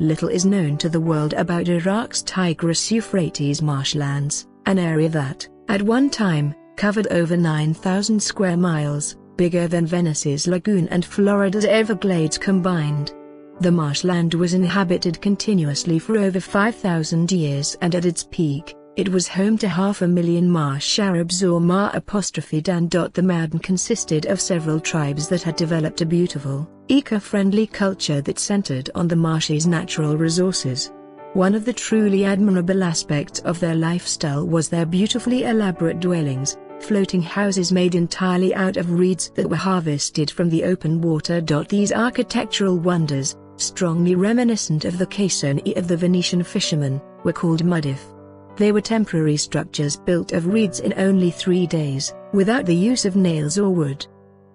Little is known to the world about Iraq's Tigris-Euphrates marshlands, an area that, at one time, covered over 9,000 square miles, bigger than Venice's lagoon and Florida's Everglades combined. The marshland was inhabited continuously for over 5,000 years, and at its peak, it was home to 500,000 Marsh Arabs or dan. The Madden consisted of several tribes that had developed a beautiful, eco-friendly culture that centered on the marsh's natural resources. One of the truly admirable aspects of their lifestyle was their beautifully elaborate dwellings, floating houses made entirely out of reeds that were harvested from the open water. These architectural wonders, strongly reminiscent of the casoni of the Venetian fishermen, were called mudhif. They were temporary structures built of reeds in only 3 days, without the use of nails or wood.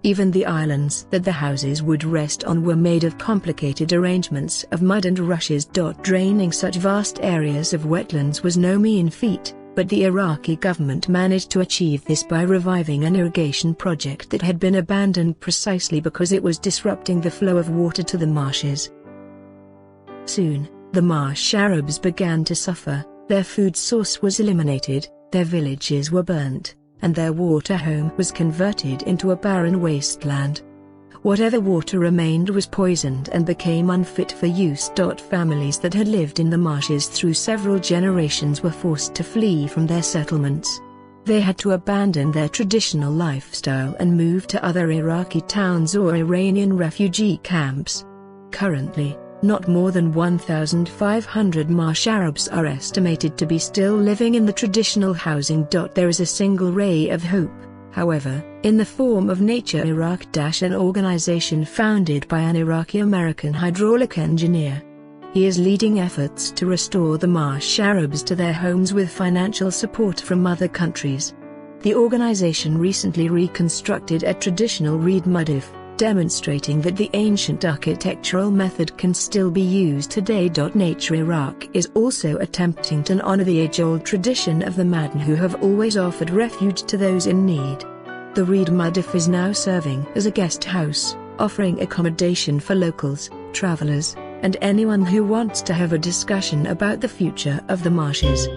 Even the islands that the houses would rest on were made of complicated arrangements of mud and rushes. Draining such vast areas of wetlands was no mean feat, but the Iraqi government managed to achieve this by reviving an irrigation project that had been abandoned precisely because it was disrupting the flow of water to the marshes. Soon, the Marsh Arabs began to suffer. Their food source was eliminated, their villages were burnt, and their water home was converted into a barren wasteland. Whatever water remained was poisoned and became unfit for use. Families that had lived in the marshes through several generations were forced to flee from their settlements. They had to abandon their traditional lifestyle and move to other Iraqi towns or Iranian refugee camps. Currently, not more than 1,500 Marsh Arabs are estimated to be still living in the traditional housing. There is a single ray of hope, however, in the form of Nature Iraq, an organization founded by an Iraqi-American hydraulic engineer. He is leading efforts to restore the Marsh Arabs to their homes with financial support from other countries. The organization recently reconstructed a traditional reed mudhif, demonstrating that the ancient architectural method can still be used today. Nature Iraq is also attempting to honor the age-old tradition of the Madden, who have always offered refuge to those in need. The reed mudhif is now serving as a guest house, offering accommodation for locals, travelers, and anyone who wants to have a discussion about the future of the marshes.